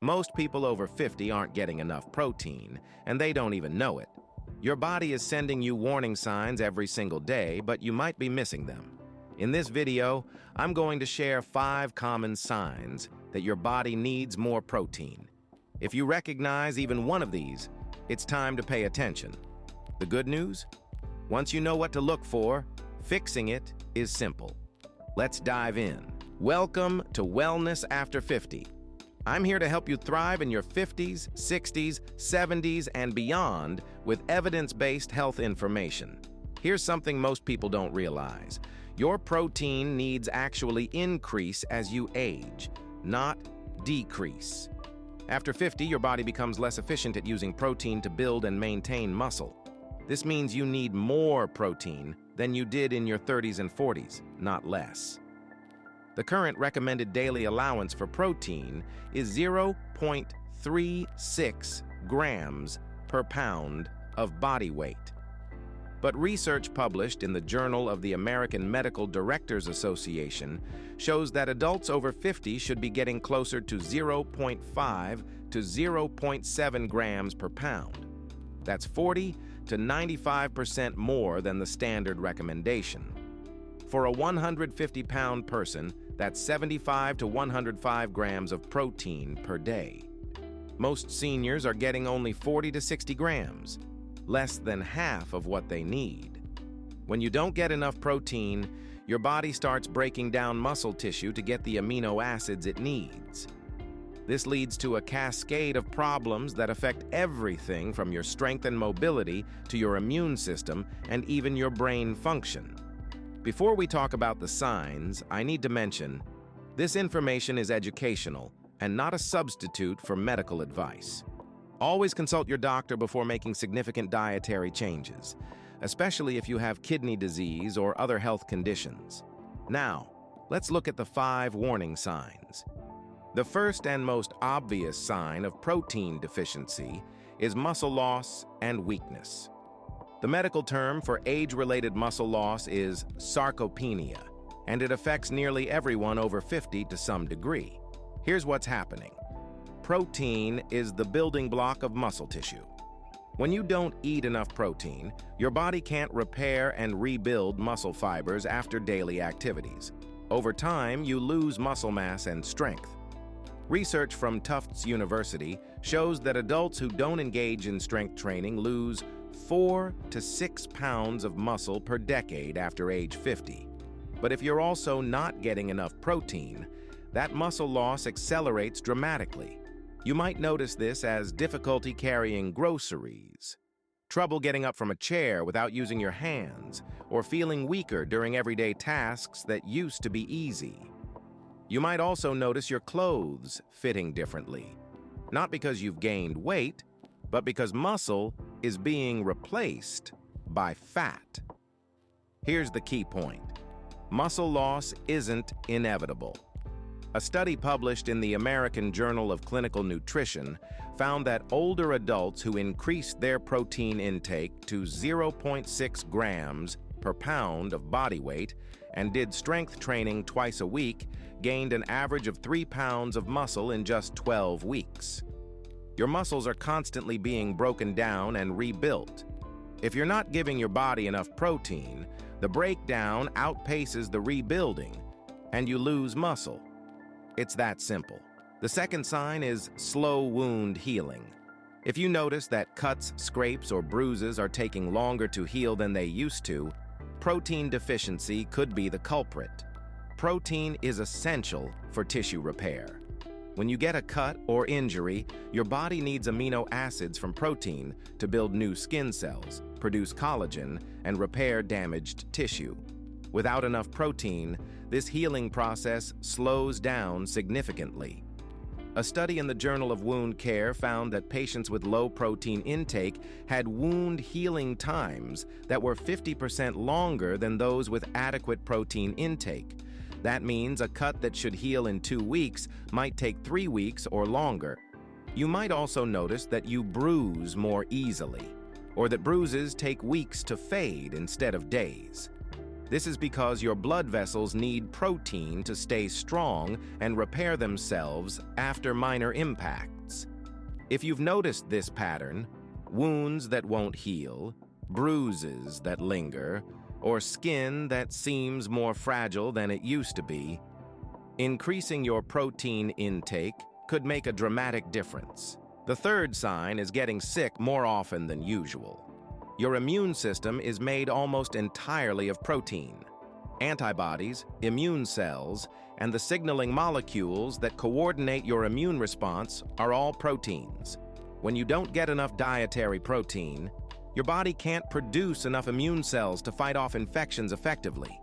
Most people over 50 aren't getting enough protein, and they don't even know it. Your body is sending you warning signs every single day, but you might be missing them. In this video, I'm going to share 5 common signs that your body needs more protein. If you recognize even one of these, it's time to pay attention. The good news? Once you know what to look for, fixing it is simple. Let's dive in. Welcome to Wellness After 50. I'm here to help you thrive in your 50s, 60s, 70s, and beyond with evidence-based health information. Here's something most people don't realize. Your protein needs actually increase as you age, not decrease. After 50, your body becomes less efficient at using protein to build and maintain muscle. This means you need more protein than you did in your 30s and 40s, not less. The current recommended daily allowance for protein is 0.36 grams per pound of body weight. But research published in the Journal of the American Medical Directors Association shows that adults over 50 should be getting closer to 0.5 to 0.7 grams per pound. That's 40 to 95% more than the standard recommendation. For a 150-pound person, that's 75 to 105 grams of protein per day. Most seniors are getting only 40 to 60 grams, less than half of what they need. When you don't get enough protein, your body starts breaking down muscle tissue to get the amino acids it needs. This leads to a cascade of problems that affect everything from your strength and mobility to your immune system and even your brain function. Before we talk about the signs, I need to mention, this information is educational and not a substitute for medical advice. Always consult your doctor before making significant dietary changes, especially if you have kidney disease or other health conditions. Now, let's look at the 5 warning signs. The first and most obvious sign of protein deficiency is muscle loss and weakness. The medical term for age-related muscle loss is sarcopenia, and it affects nearly everyone over 50 to some degree. Here's what's happening. Protein is the building block of muscle tissue. When you don't eat enough protein, your body can't repair and rebuild muscle fibers after daily activities. Over time, you lose muscle mass and strength. Research from Tufts University shows that adults who don't engage in strength training lose 4 to 6 pounds of muscle per decade after age 50. But if you're also not getting enough protein, that muscle loss accelerates dramatically. You might notice this as difficulty carrying groceries, trouble getting up from a chair without using your hands, or feeling weaker during everyday tasks that used to be easy. You might also notice your clothes fitting differently, not because you've gained weight, but because muscle is being replaced by fat. Here's the key point. Muscle loss isn't inevitable. A study published in the American Journal of Clinical Nutrition found that older adults who increased their protein intake to 0.6 grams per pound of body weight and did strength training twice a week gained an average of 3 pounds of muscle in just 12 weeks. Your muscles are constantly being broken down and rebuilt. If you're not giving your body enough protein, the breakdown outpaces the rebuilding, and you lose muscle. It's that simple. The second sign is slow wound healing. If you notice that cuts, scrapes, or bruises are taking longer to heal than they used to, protein deficiency could be the culprit. Protein is essential for tissue repair. When you get a cut or injury, your body needs amino acids from protein to build new skin cells, produce collagen, and repair damaged tissue. Without enough protein, this healing process slows down significantly. A study in the Journal of Wound Care found that patients with low protein intake had wound healing times that were 50% longer than those with adequate protein intake. That means a cut that should heal in 2 weeks might take 3 weeks or longer. You might also notice that you bruise more easily, or that bruises take weeks to fade instead of days. This is because your blood vessels need protein to stay strong and repair themselves after minor impacts. If you've noticed this pattern, wounds that won't heal, bruises that linger, or skin that seems more fragile than it used to be, increasing your protein intake could make a dramatic difference. The third sign is getting sick more often than usual. Your immune system is made almost entirely of protein. Antibodies, immune cells, and the signaling molecules that coordinate your immune response are all proteins. When you don't get enough dietary protein, your body can't produce enough immune cells to fight off infections effectively.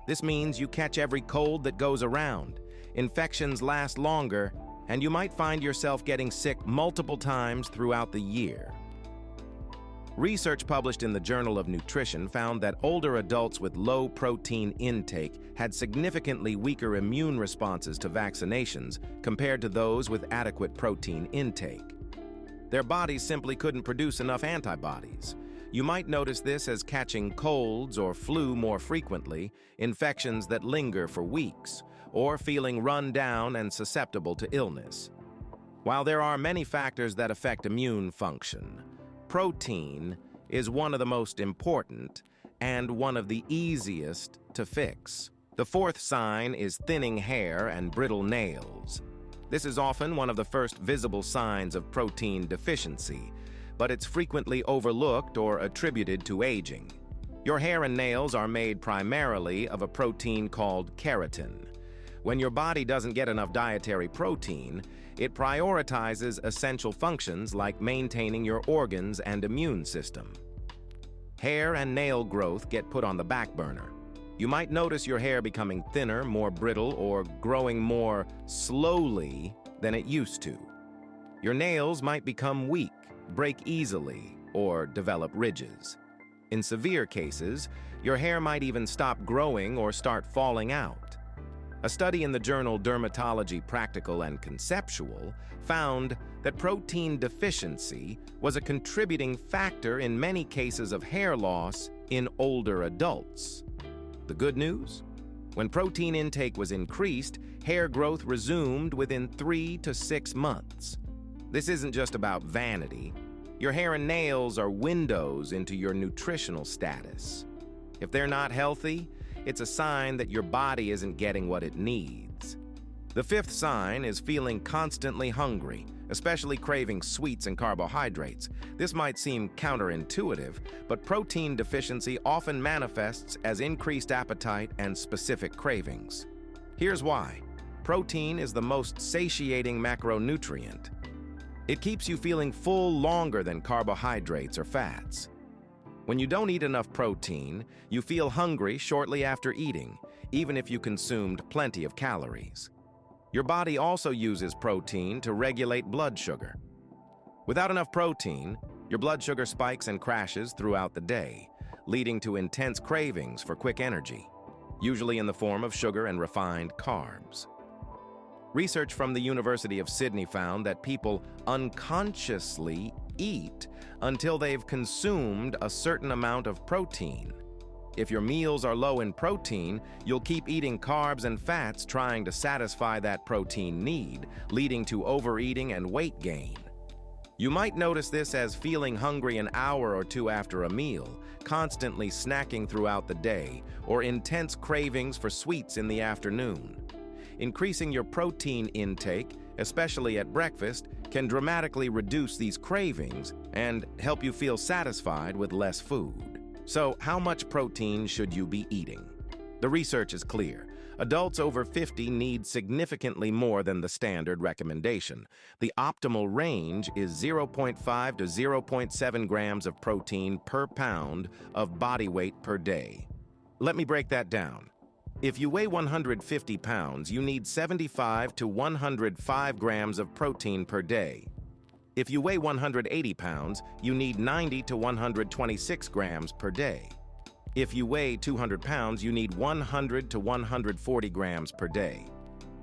This means you catch every cold that goes around, infections last longer, and you might find yourself getting sick multiple times throughout the year. Research published in the Journal of Nutrition found that older adults with low protein intake had significantly weaker immune responses to vaccinations compared to those with adequate protein intake. Their bodies simply couldn't produce enough antibodies. You might notice this as catching colds or flu more frequently, infections that linger for weeks, or feeling run down and susceptible to illness. While there are many factors that affect immune function, protein is one of the most important and one of the easiest to fix. The fourth sign is thinning hair and brittle nails. This is often one of the first visible signs of protein deficiency, but it's frequently overlooked or attributed to aging. Your hair and nails are made primarily of a protein called keratin. When your body doesn't get enough dietary protein, it prioritizes essential functions like maintaining your organs and immune system. Hair and nail growth get put on the back burner. You might notice your hair becoming thinner, more brittle, or growing more slowly than it used to. Your nails might become weak, break easily, or develop ridges. In severe cases, your hair might even stop growing or start falling out. A study in the journal Dermatology Practical and Conceptual found that protein deficiency was a contributing factor in many cases of hair loss in older adults. The good news? When protein intake was increased, hair growth resumed within 3 to 6 months. This isn't just about vanity. Your hair and nails are windows into your nutritional status. If they're not healthy, it's a sign that your body isn't getting what it needs. The fifth sign is feeling constantly hungry, especially craving sweets and carbohydrates. This might seem counterintuitive, but protein deficiency often manifests as increased appetite and specific cravings. Here's why. Protein is the most satiating macronutrient. It keeps you feeling full longer than carbohydrates or fats. When you don't eat enough protein, you feel hungry shortly after eating, even if you consumed plenty of calories. Your body also uses protein to regulate blood sugar. Without enough protein, your blood sugar spikes and crashes throughout the day, leading to intense cravings for quick energy, usually in the form of sugar and refined carbs. Research from the University of Sydney found that people unconsciously eat until they've consumed a certain amount of protein. If your meals are low in protein, you'll keep eating carbs and fats trying to satisfy that protein need, leading to overeating and weight gain. You might notice this as feeling hungry an hour or two after a meal, constantly snacking throughout the day, or intense cravings for sweets in the afternoon. Increasing your protein intake, especially at breakfast, can dramatically reduce these cravings and help you feel satisfied with less food. So, how much protein should you be eating? The research is clear. Adults over 50 need significantly more than the standard recommendation. The optimal range is 0.5 to 0.7 grams of protein per pound of body weight per day. Let me break that down. If you weigh 150 pounds, you need 75 to 105 grams of protein per day. If you weigh 180 pounds, you need 90 to 126 grams per day. If you weigh 200 pounds, you need 100 to 140 grams per day.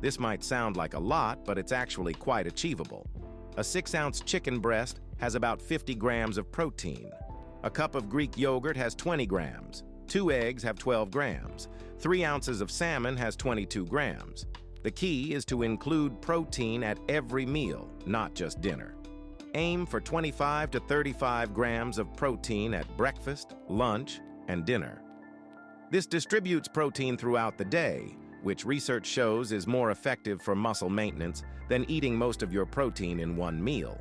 This might sound like a lot, but it's actually quite achievable. A 6-ounce chicken breast has about 50 grams of protein. A cup of Greek yogurt has 20 grams. 2 eggs have 12 grams. 3 ounces of salmon has 22 grams. The key is to include protein at every meal, not just dinner. Aim for 25 to 35 grams of protein at breakfast, lunch, and dinner. This distributes protein throughout the day, which research shows is more effective for muscle maintenance than eating most of your protein in one meal.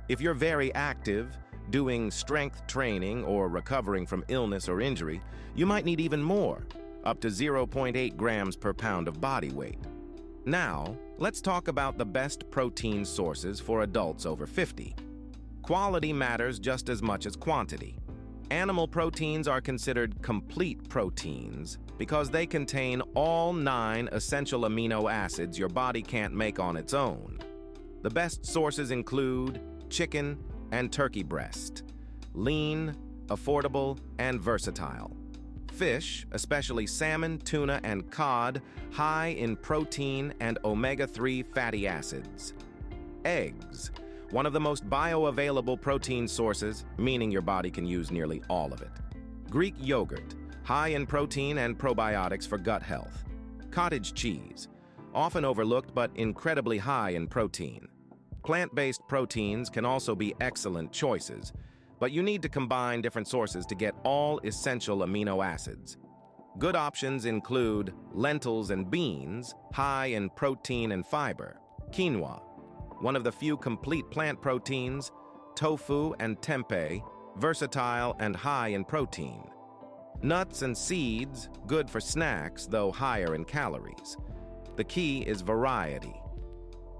If you're very active, doing strength training, or recovering from illness or injury, you might need even more, up to 0.8 grams per pound of body weight. Now, let's talk about the best protein sources for adults over 50. Quality matters just as much as quantity. Animal proteins are considered complete proteins because they contain all 9 essential amino acids your body can't make on its own. The best sources include chicken and turkey breast, lean, affordable, and versatile. Fish, especially salmon, tuna, and cod, high in protein and omega-3 fatty acids. Eggs, one of the most bioavailable protein sources, meaning your body can use nearly all of it. Greek yogurt, high in protein and probiotics for gut health. Cottage cheese, often overlooked but incredibly high in protein. Plant-based proteins can also be excellent choices, but you need to combine different sources to get all essential amino acids. Good options include lentils and beans, high in protein and fiber, quinoa, one of the few complete plant proteins, tofu and tempeh, versatile and high in protein. Nuts and seeds, good for snacks, though higher in calories. The key is variety.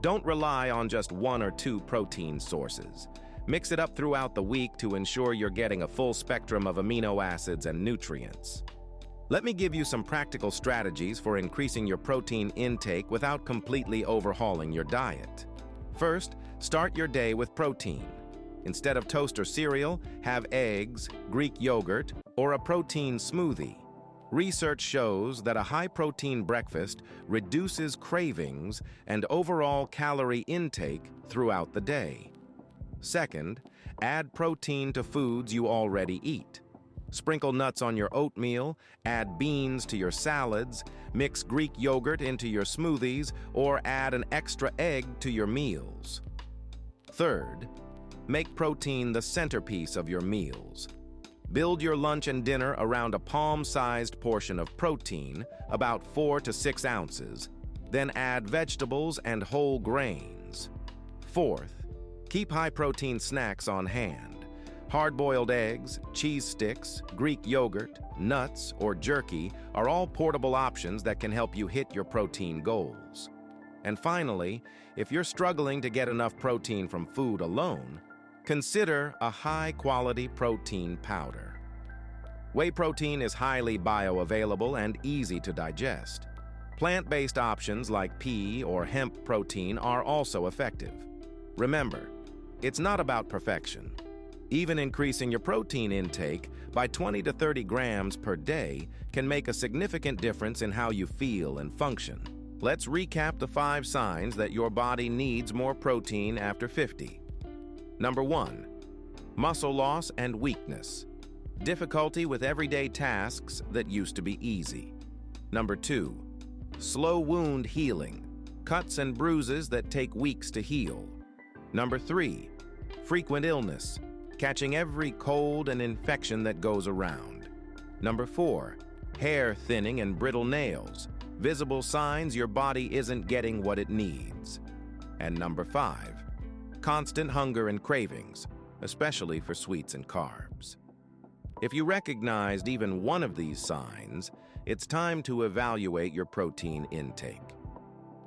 Don't rely on just 1 or 2 protein sources. Mix it up throughout the week to ensure you're getting a full spectrum of amino acids and nutrients. Let me give you some practical strategies for increasing your protein intake without completely overhauling your diet. First, start your day with protein. Instead of toast or cereal, have eggs, Greek yogurt, or a protein smoothie. Research shows that a high-protein breakfast reduces cravings and overall calorie intake throughout the day. Second, add protein to foods you already eat. Sprinkle nuts on your oatmeal, add beans to your salads, mix Greek yogurt into your smoothies, or add an extra egg to your meals. Third, make protein the centerpiece of your meals. Build your lunch and dinner around a palm-sized portion of protein, about 4 to 6 ounces, then add vegetables and whole grains. Fourth, keep high-protein snacks on hand. Hard-boiled eggs, cheese sticks, Greek yogurt, nuts, or jerky are all portable options that can help you hit your protein goals. And finally, if you're struggling to get enough protein from food alone, consider a high-quality protein powder. Whey protein is highly bioavailable and easy to digest. Plant-based options like pea or hemp protein are also effective. Remember, it's not about perfection. Even increasing your protein intake by 20 to 30 grams per day can make a significant difference in how you feel and function. Let's recap the 5 signs that your body needs more protein after 50. Number 1, muscle loss and weakness. Difficulty with everyday tasks that used to be easy. Number 2, slow wound healing. Cuts and bruises that take weeks to heal. Number 3, frequent illness. Catching every cold and infection that goes around. Number 4, hair thinning and brittle nails. Visible signs your body isn't getting what it needs. And number 5, constant hunger and cravings, especially for sweets and carbs. If you recognized even one of these signs, it's time to evaluate your protein intake.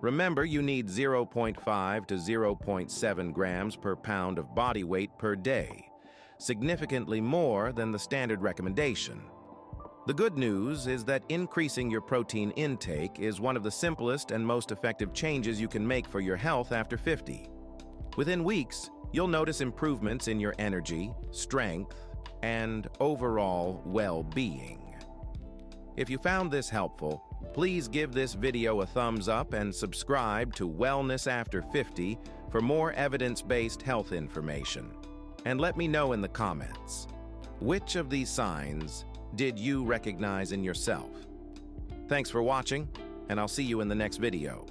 Remember, you need 0.5 to 0.7 grams per pound of body weight per day, significantly more than the standard recommendation. The good news is that increasing your protein intake is one of the simplest and most effective changes you can make for your health after 50. Within weeks, you'll notice improvements in your energy, strength, and overall well-being. If you found this helpful, please give this video a thumbs up and subscribe to Wellness After 50 for more evidence-based health information. And let me know in the comments, which of these signs did you recognize in yourself? Thanks for watching, and I'll see you in the next video.